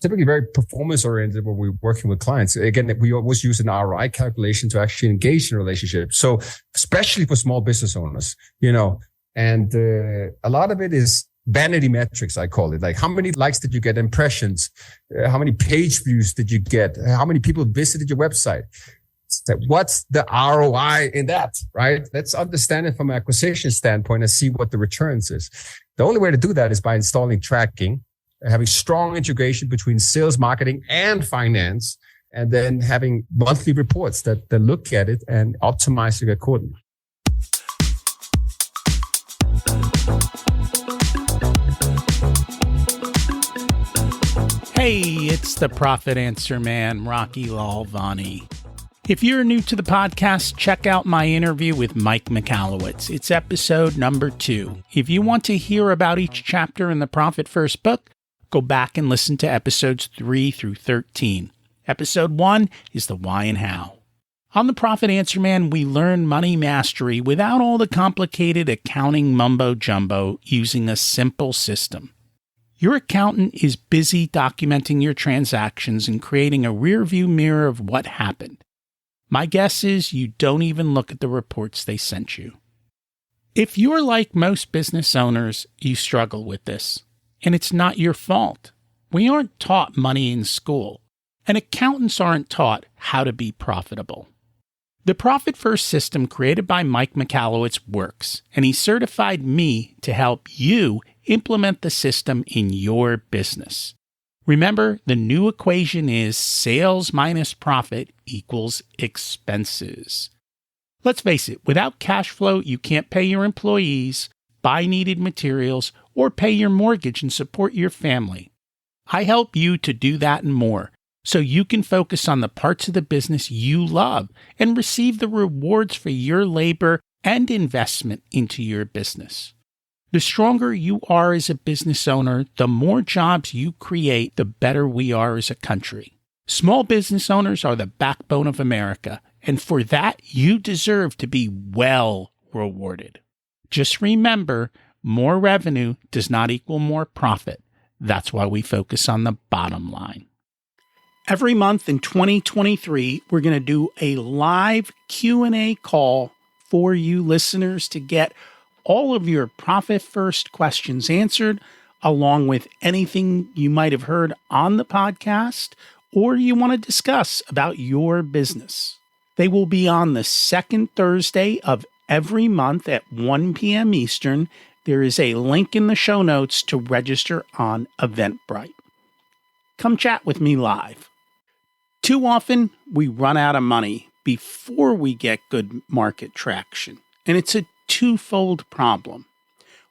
typically very performance oriented when we're working with clients. Again, we always use an ROI calculation to actually engage in a relationship. So especially for small business owners, and a lot of it is vanity metrics, I call it. Like, how many likes did you get, impressions? How many page views did you get? How many people visited your website? What's the ROI in that, right? Let's understand it from an acquisition standpoint and see what the returns is. The only way to do that is by installing tracking, having strong integration between sales, marketing, and finance, and then having monthly reports that look at it and optimize it accordingly. Hey, it's the Profit Answer Man, Rocky Lalvani. If you're new to the podcast, check out my interview with Mike Michalowicz. It's episode number 2. If you want to hear about each chapter in the Profit First book, go back and listen to episodes 3 through 13. Episode 1 is the why and how. On the Profit Answer Man, we learn money mastery without all the complicated accounting mumbo-jumbo, using a simple system. Your accountant is busy documenting your transactions and creating a rearview mirror of what happened. My guess is you don't even look at the reports they sent you. If you're like most business owners, you struggle with this. And it's not your fault. We aren't taught money in school, and accountants aren't taught how to be profitable. The Profit First system created by Mike Michalowicz works, and he certified me to help you implement the system in your business. Remember, the new equation is sales minus profit equals expenses. Let's face it, without cash flow, you can't pay your employees, buy needed materials, or pay your mortgage and support your family. I help you to do that and more, so you can focus on the parts of the business you love and receive the rewards for your labor and investment into your business. The stronger you are as a business owner, the more jobs you create, the better we are as a country. Small business owners are the backbone of America, and for that, you deserve to be well rewarded. Just remember, more revenue does not equal more profit. That's why we focus on the bottom line. Every month in 2023, we're going to do a live Q&A call for you listeners to get all of your Profit First questions answered, along with anything you might have heard on the podcast or you want to discuss about your business. They will be on the second Thursday of every month at 1 p.m. Eastern. There is a link in the show notes to register on Eventbrite. Come chat with me live. Too often, we run out of money before we get good market traction, and it's a twofold problem.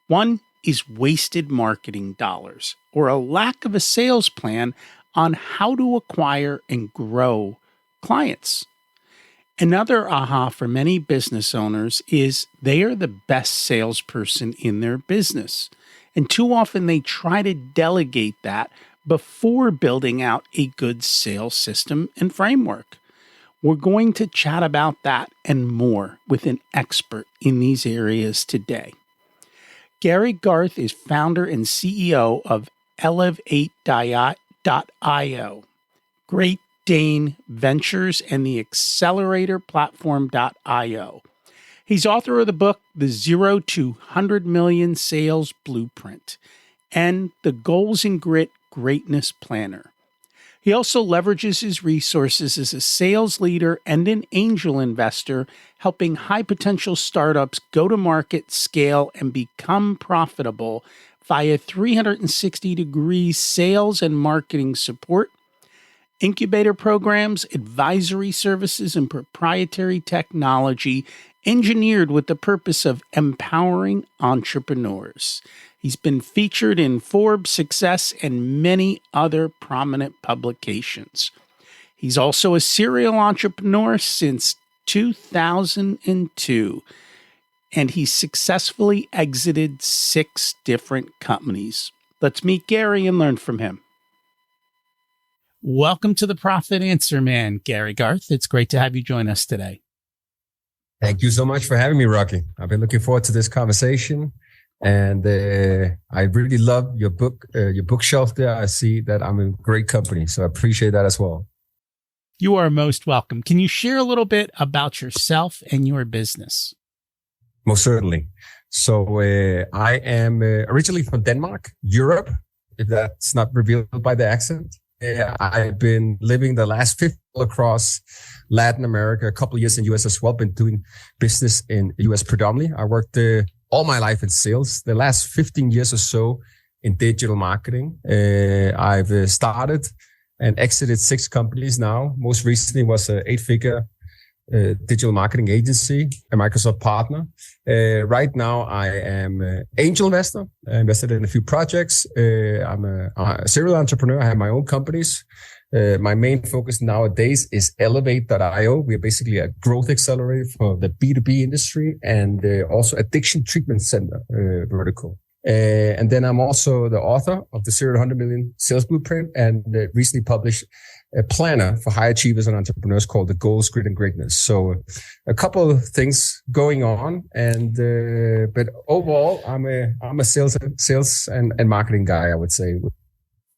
One is wasted marketing dollars, or a lack of a sales plan on how to acquire and grow clients. Another aha for many business owners is they are the best salesperson in their business, and too often they try to delegate that before building out a good sales system and framework. We're going to chat about that and more with an expert in these areas today. Gary Garth is founder and CEO of Elevate.io, Great Dane Ventures, and the Accelerator Platform IO. He's author of the book, The 0 to 100 Million Sales Blueprint, and The Goals and Grit Greatness Planner. He also leverages his resources as a sales leader and an angel investor, helping high-potential startups go to market, scale, and become profitable via 360-degree sales and marketing support, incubator programs, advisory services, and proprietary technology engineered with the purpose of empowering entrepreneurs. He's been featured in Forbes, Success, and many other prominent publications. He's also a serial entrepreneur since 2002, and he's successfully exited 6 different companies. Let's meet Gary and learn from him. Welcome to the Profit Answer Man, Gary Garth. It's great to have you join us today. Thank you so much for having me, Rocky. I've been looking forward to this conversation. And I really love your bookshelf there. I see that I'm in great company, so I appreciate that as well. You are most welcome. Can you share a little bit about yourself and your business? Most certainly. So I am originally from Denmark, Europe, if that's not revealed by the accent. I've been living the last 50 across Latin America, a couple of years in US as well, been doing business in US predominantly. I worked all my life in sales, the last 15 years or so in digital marketing. I've started and exited 6 companies now. Most recently was an 8-figure digital marketing agency, a Microsoft partner. Right now, I am an angel investor. I invested in a few projects. I'm a serial entrepreneur. I have my own companies. My main focus nowadays is Elevate.io. We're basically a growth accelerator for the B2B industry and also addiction treatment center vertical. And then I'm also the author of the 0 to 100 Million Sales Blueprint and recently published a planner for high achievers and entrepreneurs called the Goals, Grit, and Greatness. So a couple of things going on, and but overall, I'm a sales and marketing guy, I would say, with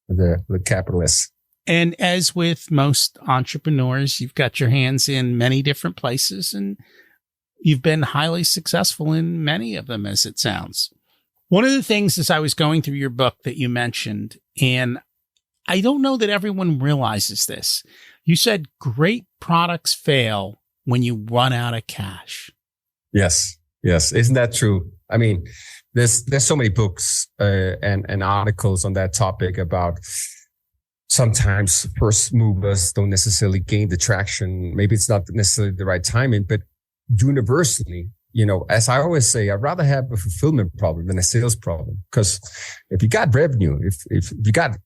the capital S. And as with most entrepreneurs, you've got your hands in many different places, and you've been highly successful in many of them, as it sounds. One of the things as I was going through your book that you mentioned, and I don't know that everyone realizes this. You said great products fail when you run out of cash. Yes. Isn't that true? I mean, there's so many books and articles on that topic about sometimes first movers don't necessarily gain the traction. Maybe it's not necessarily the right timing, but universally, as I always say, I'd rather have a fulfillment problem than a sales problem. Because if you got revenue, if you got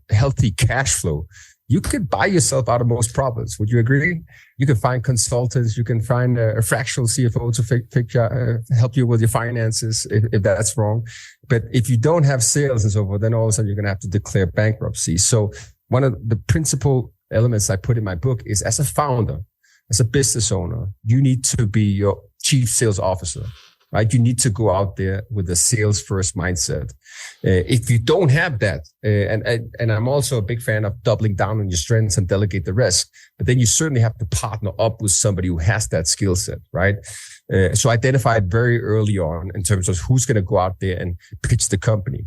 healthy cash flow, you could buy yourself out of most problems. Would you agree? You can find consultants. You can find a fractional CFO to help you with your finances if that's wrong. But if you don't have sales and so forth, then all of a sudden you're going to have to declare bankruptcy. So one of the principal elements I put in my book is, as a founder, as a business owner, you need to be your chief sales officer, right? You need to go out there with a sales first mindset. If you don't have that, and I'm also a big fan of doubling down on your strengths and delegate the rest, but then you certainly have to partner up with somebody who has that skill set, right? So identify it very early on in terms of who's going to go out there and pitch the company.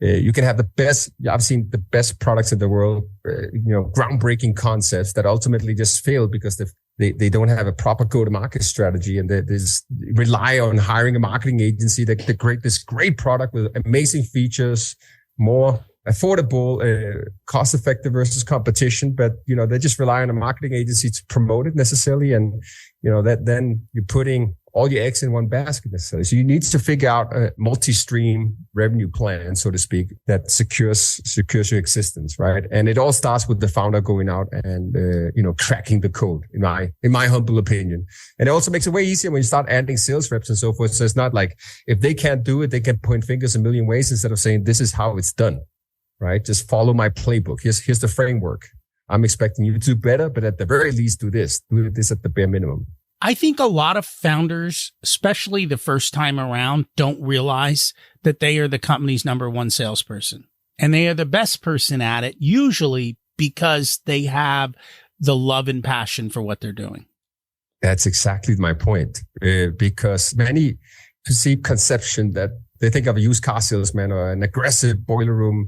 You can have the best, I've seen the best products in the world, groundbreaking concepts that ultimately just fail because they don't have a proper go-to-market strategy, and they just rely on hiring a marketing agency that create this great product with amazing features, more affordable, cost-effective versus competition. But, they just rely on a marketing agency to promote it necessarily. And, that then you're putting all your eggs in one basket necessarily. So you need to figure out a multi-stream revenue plan, so to speak, that secures your existence, right? And it all starts with the founder going out and, cracking the code, in my humble opinion. And it also makes it way easier when you start adding sales reps and so forth. So it's not like if they can't do it, they can point fingers a million ways instead of saying, this is how it's done, right? Just follow my playbook. Here's the framework. I'm expecting you to do better, but at the very least, do this at the bare minimum. I think a lot of founders, especially the first time around, don't realize that they are the company's number one salesperson. And they are the best person at it, usually because they have the love and passion for what they're doing. That's exactly my point. Because many perceive conception that they think of a used car salesman or an aggressive boiler room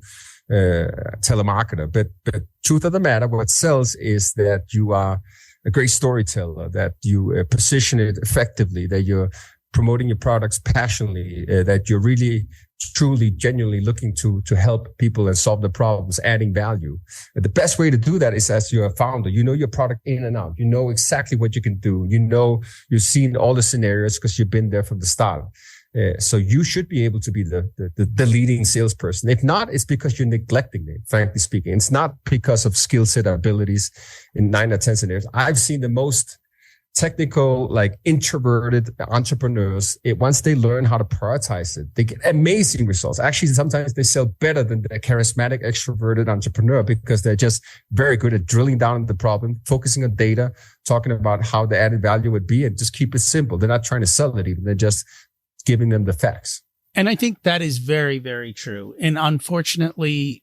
telemarketer. But truth of the matter, what sells is that you are a great storyteller, that you position it effectively, that you're promoting your products passionately, that you're really, truly, genuinely looking to help people and solve the problems, adding value. And the best way to do that is as you're a founder, you know your product in and out. You know exactly what you can do. You've seen all the scenarios because you've been there from the start. So you should be able to be the leading salesperson. If not, it's because you're neglecting it, frankly speaking. It's not because of skill set or abilities in 9 or 10 scenarios. I've seen the most technical, introverted entrepreneurs. Once they learn how to prioritize it, they get amazing results. Actually, sometimes they sell better than the charismatic, extroverted entrepreneur because they're just very good at drilling down on the problem, focusing on data, talking about how the added value would be, and just keep it simple. They're not trying to sell it even. They're just giving them the facts. And I think that is very, very true. And unfortunately,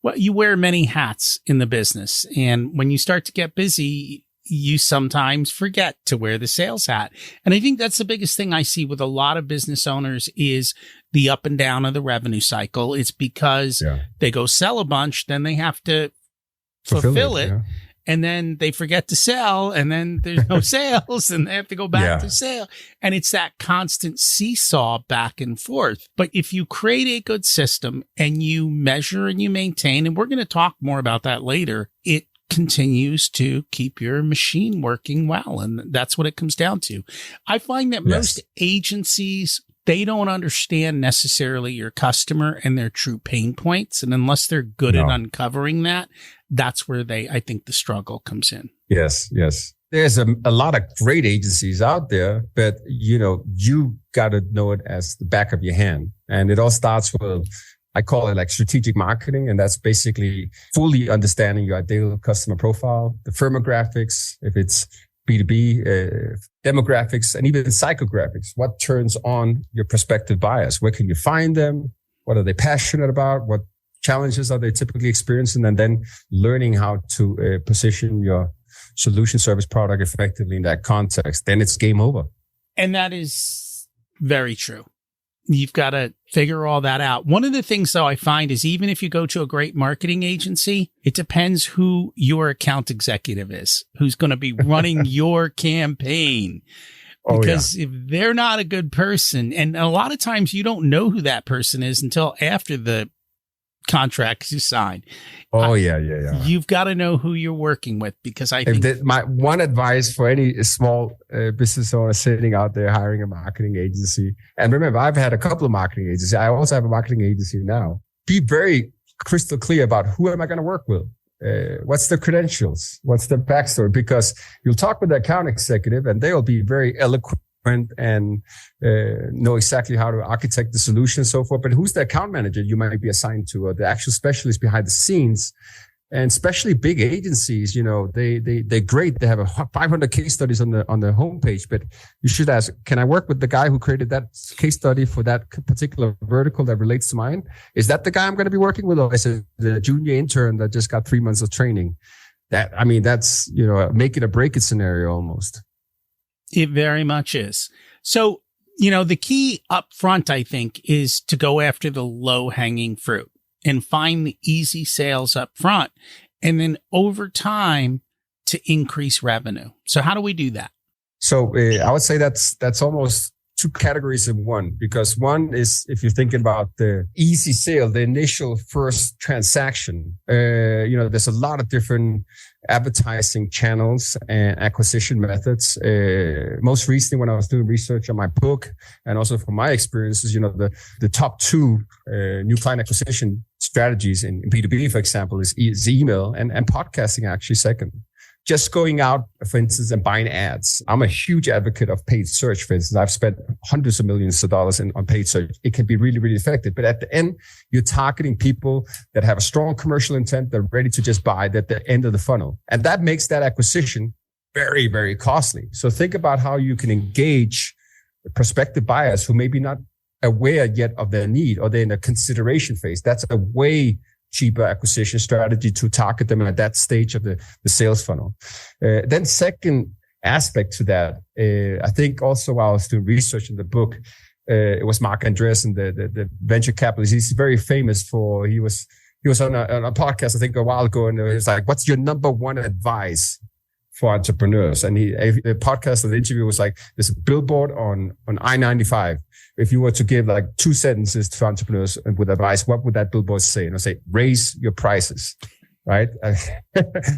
well, you wear many hats in the business. And when you start to get busy, you sometimes forget to wear the sales hat. And I think that's the biggest thing I see with a lot of business owners is the up and down of the revenue cycle. It's because they go sell a bunch, then they have to fulfill it. And then they forget to sell, and then there's no sales, and they have to go back to sale. And it's that constant seesaw back and forth. But if you create a good system and you measure and you maintain, and we're going to talk more about that later, it continues to keep your machine working well. And that's what it comes down to. I find that most agencies, they don't understand necessarily your customer and their true pain points. And unless they're good at uncovering that, that's where I think the struggle comes in. Yes. There's a lot of great agencies out there, but you got to know it as the back of your hand. And it all starts with, I call it like strategic marketing. And that's basically fully understanding your ideal customer profile, the firmographics, if it's B2B, demographics, and even psychographics. What turns on your prospective buyers? Where can you find them? What are they passionate about? What challenges are they typically experiencing? And then learning how to position your solution service product effectively in that context. Then it's game over. And that is very true. You've got to figure all that out. One of the things, though, I find is even if you go to a great marketing agency, it depends who your account executive is, who's going to be running your campaign. Because if they're not a good person, and a lot of times you don't know who that person is until after the contracts you sign. You've got to know who you're working with, because I think my one advice for any small business owner sitting out there hiring a marketing agency, and remember, I've had a couple of marketing agencies. I also have a marketing agency now. Be very crystal clear about who am I going to work with? What's the credentials? What's the backstory? Because you'll talk with the account executive and they'll be very eloquent and know exactly how to architect the solution and so forth. But who's the account manager you might be assigned to, or the actual specialist behind the scenes? And especially big agencies, they're great. They have 500 case studies on their homepage, but you should ask, can I work with the guy who created that case study for that particular vertical that relates to mine? Is that the guy I'm going to be working with? Or is it the junior intern that just got 3 months of training? That's, a make it or break it scenario almost. It very much is. So, the key up front, I think, is to go after the low hanging fruit and find the easy sales up front. And then over time to increase revenue. So how do we do that? So I would say that's almost two categories in one, because one is, if you're thinking about the easy sale, the initial first transaction, there's a lot of different advertising channels and acquisition methods. Most recently, when I was doing research on my book, and also from my experiences, the top two new client acquisition strategies in B2B, for example, is email and podcasting actually second. Just going out, for instance, and buying ads. I'm a huge advocate of paid search, for instance. I've spent hundreds of millions of dollars on paid search. It can be really, really effective. But at the end, you're targeting people that have a strong commercial intent. They're ready to just buy at the end of the funnel. And that makes that acquisition very, very costly. So think about how you can engage prospective buyers who may be not aware yet of their need, or they're in a consideration phase. That's a way cheaper acquisition strategy to target them at that stage of the sales funnel. Then second aspect to that, I think also while I was doing research in the book, it was Mark Andreessen, the venture capitalist. He's very famous for, he was on a podcast, I think a while ago, and it was like, what's your number one advice for entrepreneurs? And the podcast of the interview was like, there's a billboard on I-95. If you were to give like 2 sentences to entrepreneurs with advice, what would that billboard say? And I say, raise your prices, right?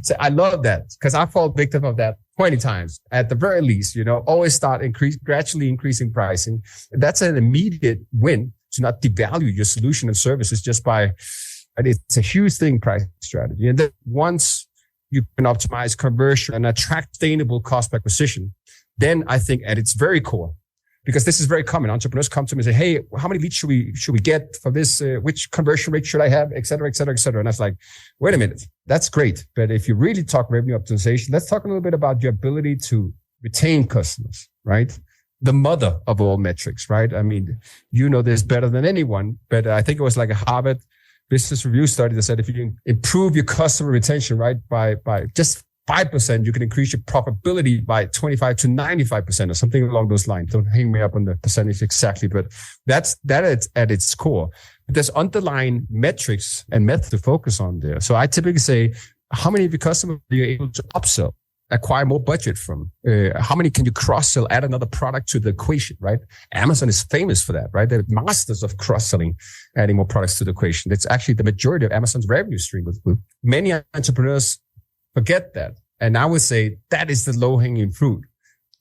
So I love that, because I fall victim of that 20 times. At the very least, always start gradually increasing pricing. That's an immediate win to not devalue your solution and services just by, it's a huge thing, pricing strategy. And then once you can optimize conversion and attract sustainable cost per acquisition, then I think at its very core, because this is very common. Entrepreneurs come to me and say, hey, how many leads should we get for this? Which conversion rate should I have? Et cetera, et cetera, et cetera. And I was like, wait a minute, that's great. But if you really talk revenue optimization, let's talk a little bit about your ability to retain customers, right? the mother of all metrics, right? I mean, you know this better than anyone, but I think it was like a Harvard Business Review study that said if you can improve your customer retention, right, by just 5%, you can increase your profitability by 25 to 95% or something along those lines. Don't hang me up on the percentage exactly, but that's at its core. But there's underlying metrics and methods to focus on there. So I typically say, how many of your customers are you able to upsell, acquire more budget from? How many can you cross-sell, add another product to the equation, right? Amazon is famous for that, right? They're masters of cross-selling, adding more products to the equation. That's actually the majority of Amazon's revenue stream. With many entrepreneurs forget that. And I would say that is the low-hanging fruit.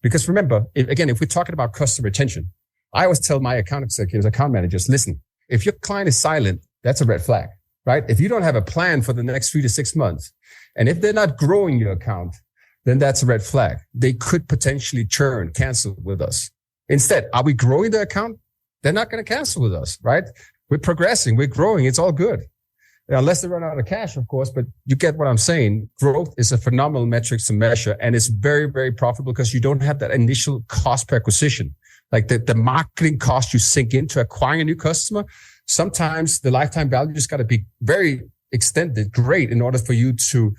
Because remember, if we're talking about customer retention, I always tell my account executives, account managers, listen, if your client is silent, that's a red flag, right? If you don't have a plan for the next 3 to 6 months, and if they're not growing your account, then that's a red flag. They could potentially churn, cancel with us. Instead, are we growing the account? They're not going to cancel with us, right? We're progressing, we're growing, it's all good. Unless they run out of cash, of course, but you get what I'm saying. Growth is a phenomenal metric to measure, and it's very, very profitable because you don't have that initial cost per acquisition. Like the marketing cost you sink into acquiring a new customer, sometimes the lifetime value just got to be very extended, great, in order for you to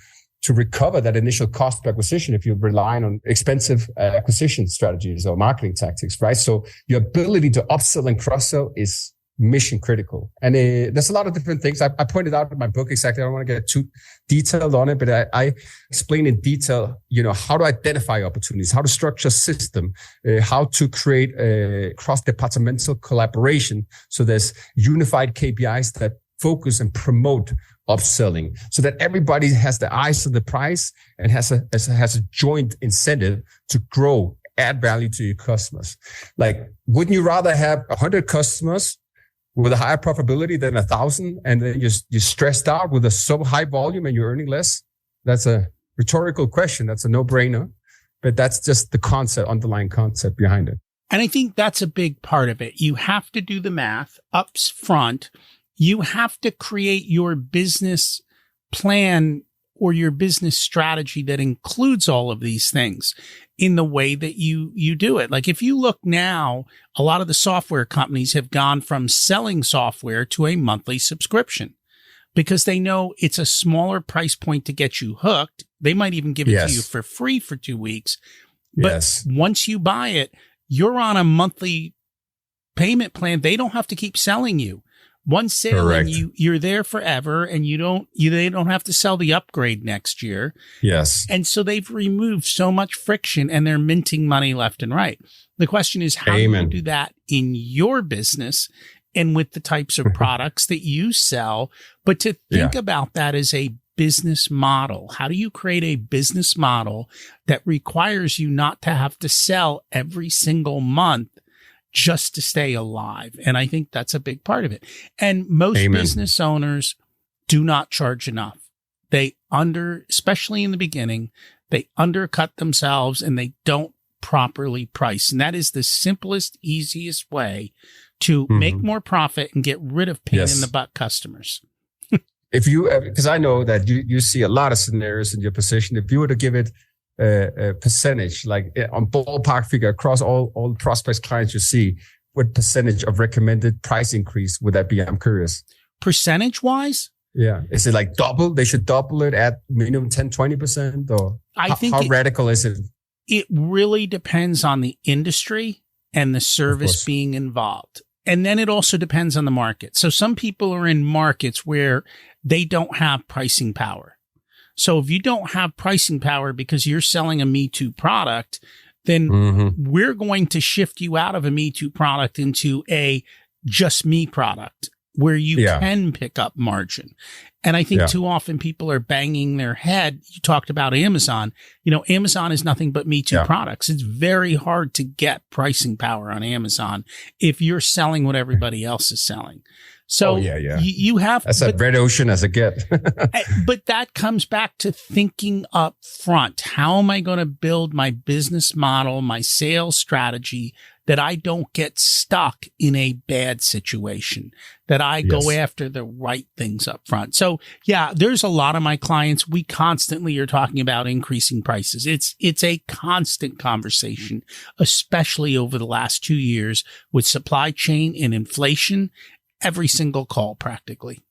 recover that initial cost per acquisition if you're relying on expensive acquisition strategies or marketing tactics, right? So your ability to upsell and cross-sell is mission critical. And there's a lot of different things. I pointed out in my book exactly. I don't want to get too detailed on it, but I explain in detail, how to identify opportunities, how to structure a system, how to create a cross-departmental collaboration. So there's unified KPIs that focus and promote upselling so that everybody has the eyes on the prize and has a joint incentive to grow, add value to your customers. Like, wouldn't you rather have 100 customers with a higher profitability than 1,000, and then you're stressed out with a so high volume and you're earning less? That's a rhetorical question. That's a no-brainer, but that's just the underlying concept behind it. And I think that's a big part of it. You have to do the math up front. You have to create your business plan or your business strategy that includes all of these things in the way that you do it. Like if you look now, a lot of the software companies have gone from selling software to a monthly subscription because they know it's a smaller price point to get you hooked. They might even give it to you for free for 2 weeks. But once you buy it, you're on a monthly payment plan. They don't have to keep selling you. One sale and you're there forever, and they don't have to sell the upgrade next year. Yes. And so they've removed so much friction and they're minting money left and right. The question is, how do you do that in your business and with the types of products that you sell? But to think about that as a business model, how do you create a business model that requires you not to have to sell every single month just to stay alive? And I think that's a big part of it. And most business owners do not charge enough. They especially in the beginning, they undercut themselves and they don't properly price. And that is the simplest, easiest way to make more profit and get rid of pain in the butt customers. Because I know that you see a lot of scenarios in your position. If you were to give it a percentage, like on ballpark figure across all prospects clients you see, what percentage of recommended price increase would that be? I'm curious. Percentage wise? Yeah. Is it like double? They should double it at minimum 10, 20%? Or how radical is it? It really depends on the industry and the service being involved. And then it also depends on the market. So some people are in markets where they don't have pricing power. So if you don't have pricing power because you're selling a Me Too product, then we're going to shift you out of a Me Too product into a just me product where you can pick up margin. And I think too often people are banging their head. You talked about Amazon. Amazon is nothing but Me Too products. It's very hard to get pricing power on Amazon if you're selling what everybody else is selling. So you have that's a red ocean as a get. But that comes back to thinking up front. How am I going to build my business model, my sales strategy that I don't get stuck in a bad situation, that I go after the right things up front. So yeah, there's a lot of my clients, we constantly are talking about increasing prices. It's a constant conversation, especially over the last 2 years with supply chain and inflation, every single call practically.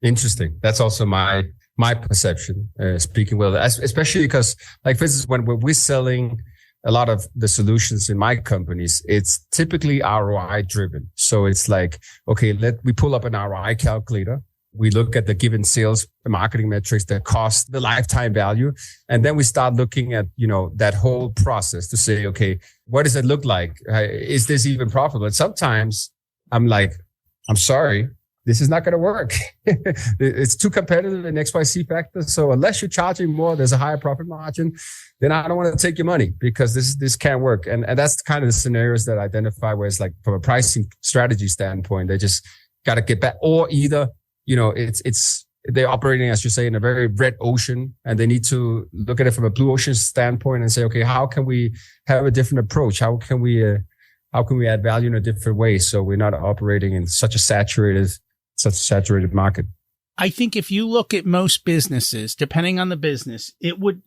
Interesting. That's also my perception, speaking well, especially because, like, for instance, when we're selling a lot of the solutions in my companies, it's typically ROI driven. So it's like, okay, we pull up an ROI calculator. We look at the given sales marketing metrics, the cost, the lifetime value. And then we start looking at, that whole process to say, okay, what does it look like? Is this even profitable? And sometimes I'm like, I'm sorry, this is not going to work. It's too competitive in XYZ factors. So unless you're charging more, there's a higher profit margin, then I don't want to take your money because this can't work. And that's kind of the scenarios that I identify where it's like from a pricing strategy standpoint, they just got to get back, or either, they're operating, as you say, in a very red ocean, and they need to look at it from a blue ocean standpoint and say, okay, how can we have a different approach? How can we add value in a different way so we're not operating in such a saturated market? I think if you look at most businesses, depending on the business, it would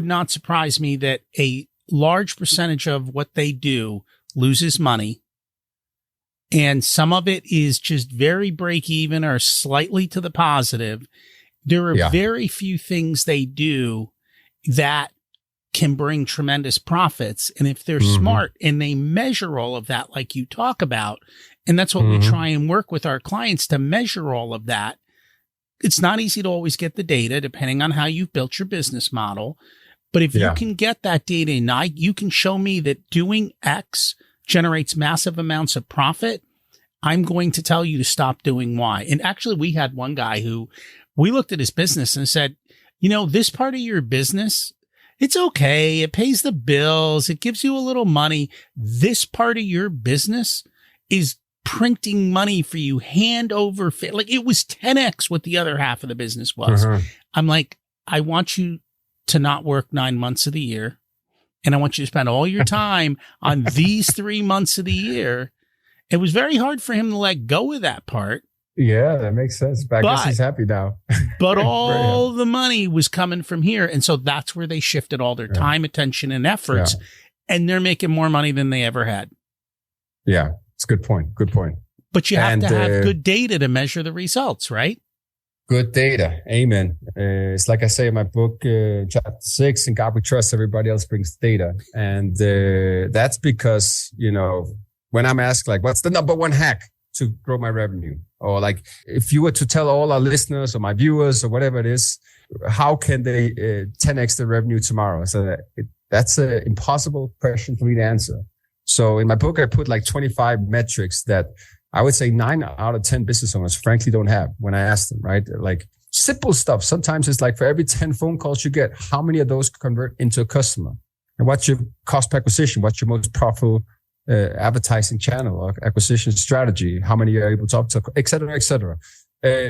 not surprise me that a large percentage of what they do loses money. And some of it is just very break even or slightly to the positive. There are very few things they do that can bring tremendous profits. And if they're smart and they measure all of that, like you talk about, and that's what we try and work with our clients to measure all of that. It's not easy to always get the data depending on how you've built your business model. But if you can get that data and you can show me that doing X generates massive amounts of profit, I'm going to tell you to stop doing Y. And actually, we had one guy who we looked at his business and said, this part of your business, it's okay. It pays the bills. It gives you a little money. This part of your business is printing money for you hand over fist. Like it was 10x what the other half of the business was. I'm like, I want you to not work 9 months of the year. And I want you to spend all your time on these 3 months of the year. It was very hard for him to let go of that part. Yeah, that makes sense. But I guess he's happy now. But all the money was coming from here. And so that's where they shifted all their time, attention, and efforts. And they're making more money than they ever had. Yeah, it's a good point. Good point. But you have to have good data to measure the results, right? Good data. Amen. It's like I say in my book, chapter 6, in God we trust, everybody else brings data. And that's because, when I'm asked, like, what's the number one hack to grow my revenue? Or like, if you were to tell all our listeners or my viewers or whatever it is, how can they 10x their revenue tomorrow? So that's an impossible question for me to answer. So in my book, I put like 25 metrics that I would say 9 out of 10 business owners frankly don't have when I ask them, right? Like simple stuff. Sometimes it's like for every 10 phone calls you get, how many of those convert into a customer? And what's your cost per acquisition? What's your most profitable advertising channel or acquisition strategy? How many you're able to up to, et cetera, et cetera.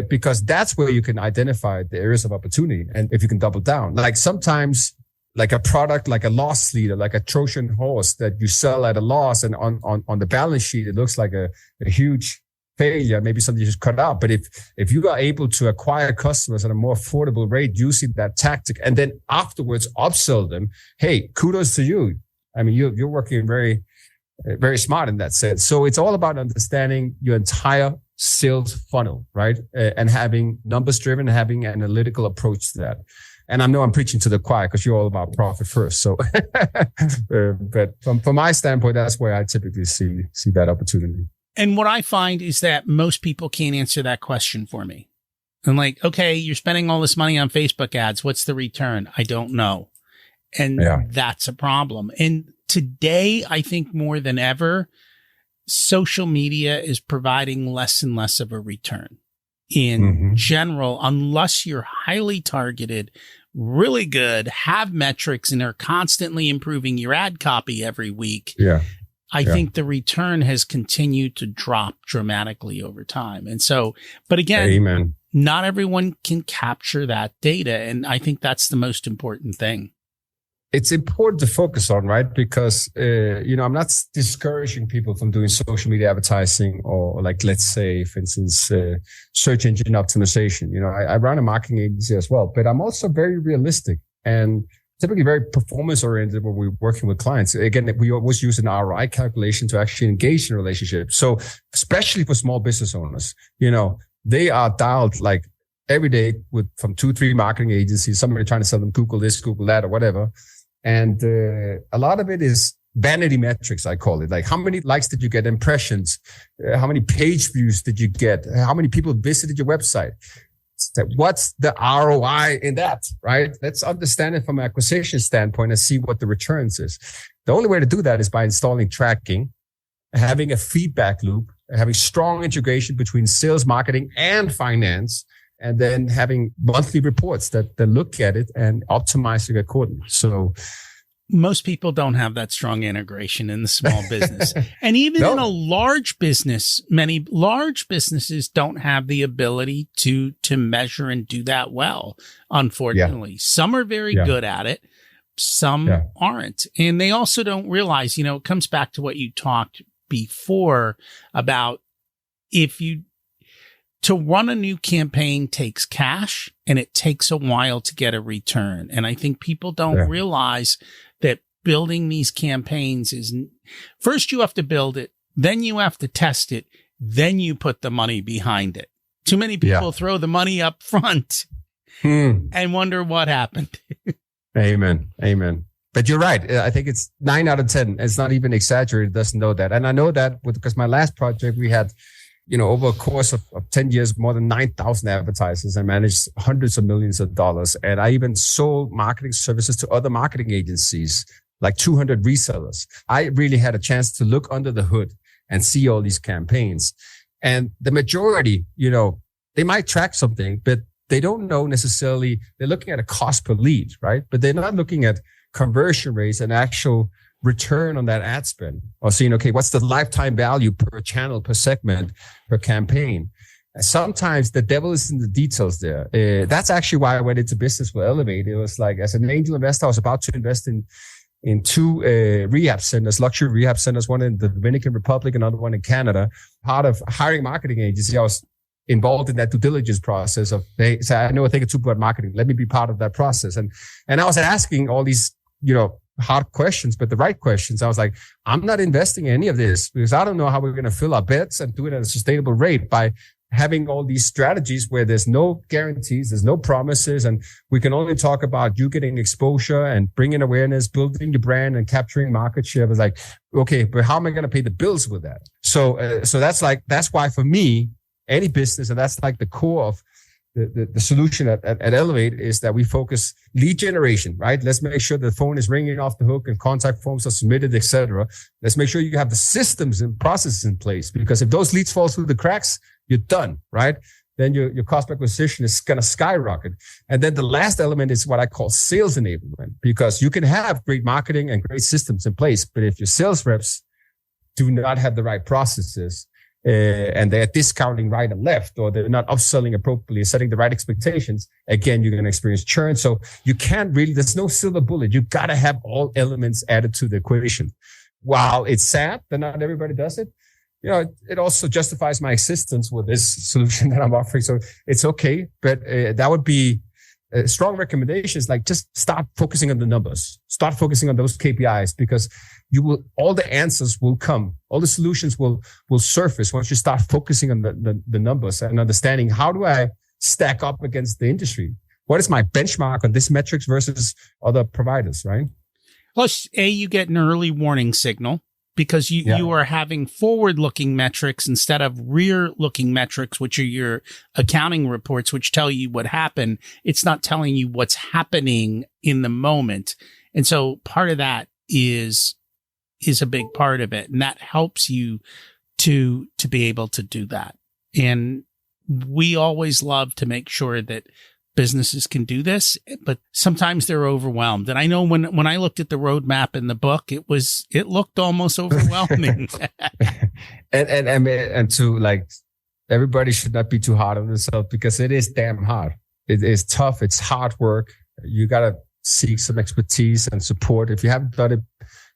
Because that's where you can identify the areas of opportunity. And if you can double down, like sometimes like a product, like a loss leader, like a Trojan horse that you sell at a loss, and on the balance sheet, it looks like a huge failure, maybe something you just cut out. But if you are able to acquire customers at a more affordable rate using that tactic, and then afterwards upsell them, hey, kudos to you. I mean, you're working very, very smart in that sense. So it's all about understanding your entire sales funnel, right? And having numbers driven, having an analytical approach to that. And I know I'm preaching to the choir because you're all about profit first. So, but from my standpoint, that's where I typically see that opportunity. And what I find is that most people can't answer that question for me. I'm like, okay, you're spending all this money on Facebook ads. What's the return? I don't know. And that's a problem. And today, I think more than ever, social media is providing less and less of a return. In general, unless you're highly targeted, really good, have metrics, and are constantly improving your ad copy every week. I think the return has continued to drop dramatically over time. And so, but again, not everyone can capture that data. And I think that's the most important thing. it's important to focus on, right? Because, I'm not discouraging people from doing social media advertising or like, let's say, for instance, search engine optimization. I run a marketing agency as well, but I'm also very realistic and typically very performance oriented when we're working with clients. Again, we always use an ROI calculation to actually engage in a relationship. So especially for small business owners, they are dialed like every day with from 2-3 marketing agencies, somebody trying to sell them Google this, Google that, or whatever. And a lot of it is vanity metrics, I call it. Like, how many likes did you get, impressions? How many page views did you get? How many people visited your website? What's the ROI in that, right? Let's understand it from an acquisition standpoint and see what the returns is. The only way to do that is by installing tracking, having a feedback loop, having strong integration between sales, marketing, and finance, and then having monthly reports that look at it and optimize it accordingly. So most people don't have that strong integration in the small business. And even in a large business, many large businesses don't have the ability to measure and do that well, unfortunately. Some are very good at it. Some aren't. And they also don't realize, it comes back to what you talked before about to run a new campaign takes cash and it takes a while to get a return. And I think people don't realize that building these campaigns is first you have to build it, then you have to test it, then you put the money behind it. Too many people throw the money up front and wonder what happened. Amen. But you're right. I think it's 9 out of 10. It's not even exaggerated. Doesn't know that. And I know that because my last project, we had, over a course of 10 years, more than 9,000 advertisers and managed hundreds of millions of dollars. And I even sold marketing services to other marketing agencies, like 200 resellers. I really had a chance to look under the hood and see all these campaigns. And the majority, they might track something, but they don't know necessarily. They're looking at a cost per lead, right? But they're not looking at conversion rates and actual return on that ad spend, or seeing, okay, what's the lifetime value per channel, per segment, per campaign. Sometimes the devil is in the details there. That's actually why I went into business with Elevate. It was like, as an angel investor, I was about to invest in 2 rehab centers, luxury rehab centers, one in the Dominican Republic, another one in Canada. Part of hiring marketing agency, I was involved in that due diligence process of, they say, I know a thing or two about marketing. Let me be part of that process. And I was asking all these, hard questions, but the right questions. I was like, I'm not investing in any of this because I don't know how we're going to fill our bets and do it at a sustainable rate by having all these strategies where there's no guarantees, there's no promises, and we can only talk about you getting exposure and bringing awareness, building your brand and capturing market share. I was like, okay, but how am I going to pay the bills with that? So that's why for me, any business, and that's like the core of the solution at Elevate, is that we focus lead generation, right? Let's make sure the phone is ringing off the hook and contact forms are submitted, etc. Let's make sure you have the systems and processes in place, because if those leads fall through the cracks, you're done, right? Then your cost per acquisition is going to skyrocket. And then the last element is what I call sales enablement, because you can have great marketing and great systems in place, but if your sales reps do not have the right processes, and they're discounting right and left, or they're not upselling appropriately, setting the right expectations, again, you're going to experience churn. So you can't really, there's no silver bullet. You got to have all elements added to the equation. While it's sad that not everybody does it, it also justifies my existence with this solution that I'm offering. So it's okay. But that would be strong recommendations, like just start focusing on the numbers, start focusing on those KPIs, because all the answers will come. All the solutions will surface once you start focusing on the numbers and understanding, how do I stack up against the industry? What is my benchmark on this metrics versus other providers, right? Plus, you get an early warning signal, because you are having forward-looking metrics instead of rear-looking metrics, which are your accounting reports, which tell you what happened. It's not telling you what's happening in the moment. And so part of that is a big part of it. And that helps you to be able to do that. And we always love to make sure that businesses can do this, but sometimes they're overwhelmed. And I know when I looked at the roadmap in the book, it looked almost overwhelming. and to like, everybody should not be too hard on themselves, because it is damn hard. It is tough. It's hard work. You got to seek some expertise and support. If you haven't done it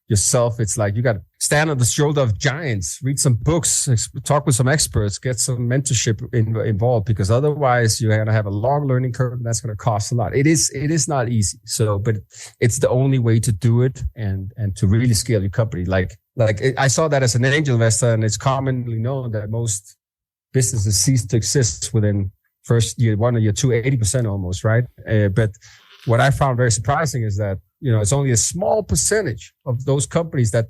yourself, it's like you got to stand on the shoulder of giants, read some books, talk with some experts, get some mentorship involved, because otherwise you're going to have a long learning curve and that's going to cost a lot. It is not easy. So, but it's the only way to do it and to really scale your company. Like I saw that as an angel investor, and it's commonly known that most businesses cease to exist within first year one or year two, 80% almost, right? But what I found very surprising is that, it's only a small percentage of those companies that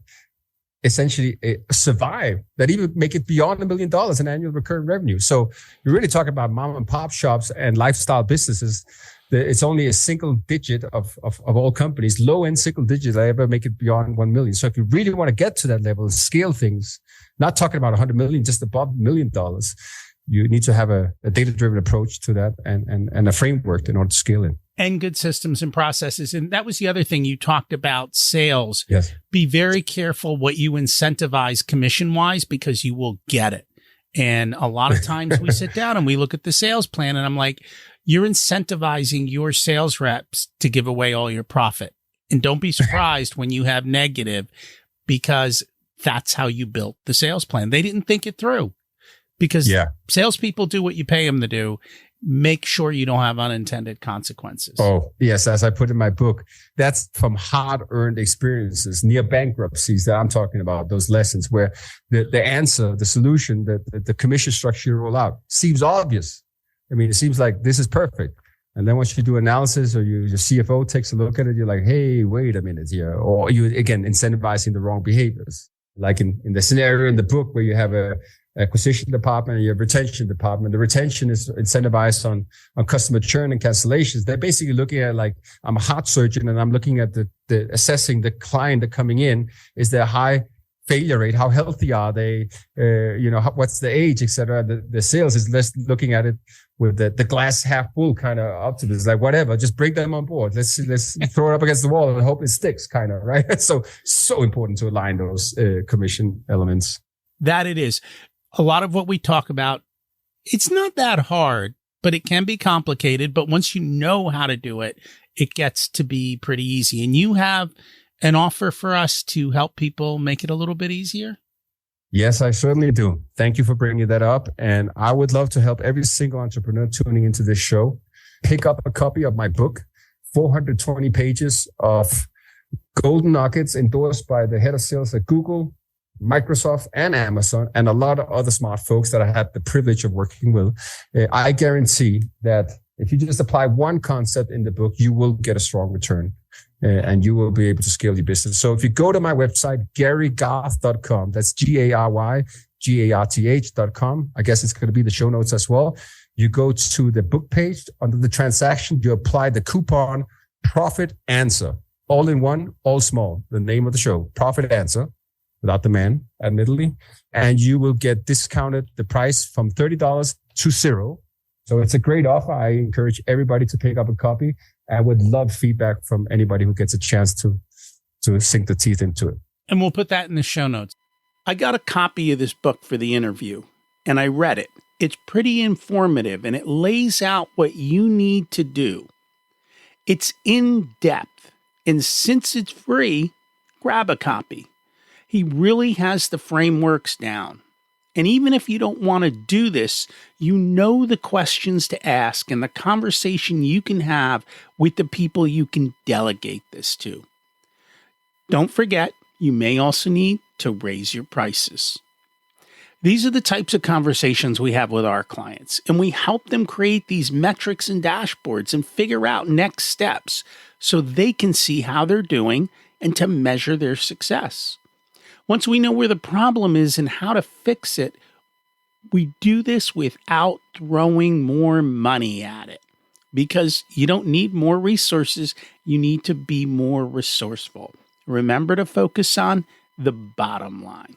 essentially survive, that even make it beyond $1 million in annual recurring revenue. So you're really talking about mom and pop shops and lifestyle businesses. It's only a single digit of all companies, low end single digits that ever make it beyond 1 million. So if you really want to get to that level, scale things, not talking about 100 million, just above $1 million, you need to have a data-driven approach to that and a framework in order to scale it. And good systems and processes. And that was the other thing you talked about, sales. Yes. Be very careful what you incentivize commission-wise, because you will get it. And a lot of times we sit down and we look at the sales plan and I'm like, you're incentivizing your sales reps to give away all your profit. And don't be surprised when you have negative, because that's how you built the sales plan. They didn't think it through, because salespeople do what you pay them to do. Make sure you don't have unintended consequences. Oh, yes. As I put in my book, that's from hard-earned experiences, near bankruptcies that I'm talking about, those lessons where the answer, the solution, the commission structure you roll out seems obvious. I mean, it seems like this is perfect. And then once you do analysis or your CFO takes a look at it, you're like, hey, wait a minute here. Or you, again, incentivizing the wrong behaviors. Like in the scenario in the book where you have a acquisition department and your retention department. The retention is incentivized on customer churn and cancellations. They're basically looking at, like, I'm a heart surgeon and I'm looking at the assessing the client that coming in. Is there a high failure rate? How healthy are they? What's the age, etc. The sales is less looking at it with the glass half full kind of optimism. Like, whatever, just bring them on board. Let's throw it up against the wall and hope it sticks, kind of, right? So important to align those commission elements. That it is. A lot of what we talk about, it's not that hard, but it can be complicated. But once you know how to do it, it gets to be pretty easy. And you have an offer for us to help people make it a little bit easier? Yes, I certainly do. Thank you for bringing that up. And I would love to help every single entrepreneur tuning into this show pick up a copy of my book, 420 pages of golden nuggets endorsed by the head of sales at Google, Microsoft, and Amazon, and a lot of other smart folks that I had the privilege of working with. I guarantee that if you just apply one concept in the book, you will get a strong return and you will be able to scale your business. So if you go to my website, GaryGarth.com, that's GaryGarth.com. I guess it's going to be the show notes as well. You go to the book page under the transaction, you apply the coupon Profit Answer, all in one, all small, the name of the show, Profit Answer, without the man, admittedly, and you will get discounted the price from $30 to $0. So it's a great offer. I encourage everybody to pick up a copy. I would love feedback from anybody who gets a chance to sink the teeth into it. And we'll put that in the show notes. I got a copy of this book for the interview, and I read it. It's pretty informative, and it lays out what you need to do. It's in depth, and since it's free, grab a copy. He really has the frameworks down. And even if you don't want to do this, you know the questions to ask and the conversation you can have with the people you can delegate this to. Don't forget, you may also need to raise your prices. These are the types of conversations we have with our clients, and we help them create these metrics and dashboards and figure out next steps so they can see how they're doing and to measure their success. Once we know where the problem is and how to fix it, we do this without throwing more money at it, because you don't need more resources. You need to be more resourceful. Remember to focus on the bottom line.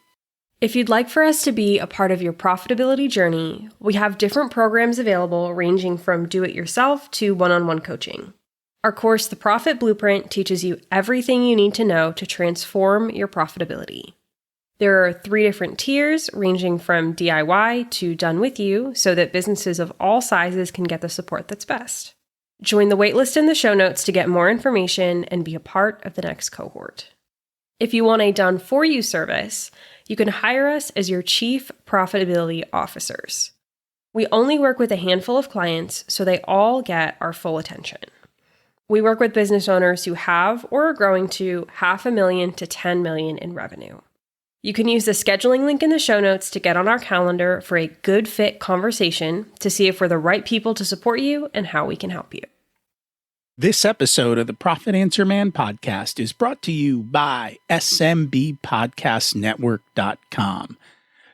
If you'd like for us to be a part of your profitability journey, we have different programs available ranging from do-it-yourself to one-on-one coaching. Our course, The Profit Blueprint, teaches you everything you need to know to transform your profitability. There are 3 different tiers ranging from DIY to done with you so that businesses of all sizes can get the support that's best. Join the waitlist in the show notes to get more information and be a part of the next cohort. If you want a done-for-you service, you can hire us as your Chief Profitability Officers. We only work with a handful of clients, so they all get our full attention. We work with business owners who have or are growing to $500,000 to $10 million in revenue. You can use the scheduling link in the show notes to get on our calendar for a good fit conversation to see if we're the right people to support you and how we can help you. This episode of the Profit Answer Man podcast is brought to you by SMBpodcastnetwork.com.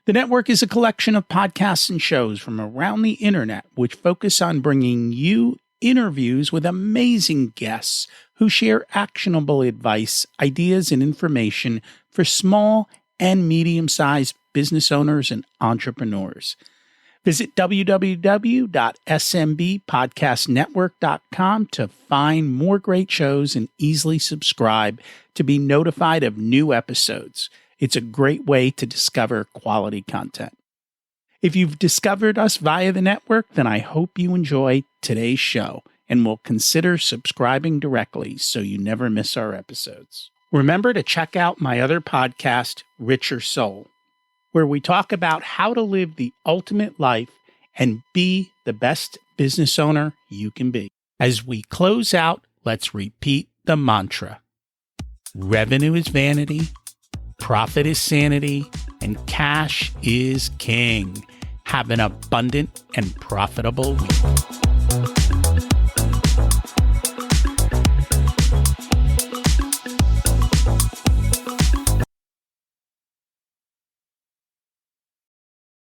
The network is a collection of podcasts and shows from around the internet which focus on bringing you interviews with amazing guests who share actionable advice, ideas, and information for small and medium-sized business owners and entrepreneurs. Visit www.smbpodcastnetwork.com to find more great shows and easily subscribe to be notified of new episodes. It's a great way to discover quality content. If you've discovered us via the network, then I hope you enjoy today's show and will consider subscribing directly so you never miss our episodes. Remember to check out my other podcast, Richer Soul, where we talk about how to live the ultimate life and be the best business owner you can be. As we close out, let's repeat the mantra. Revenue is vanity, profit is sanity, and cash is king. Have an abundant and profitable week.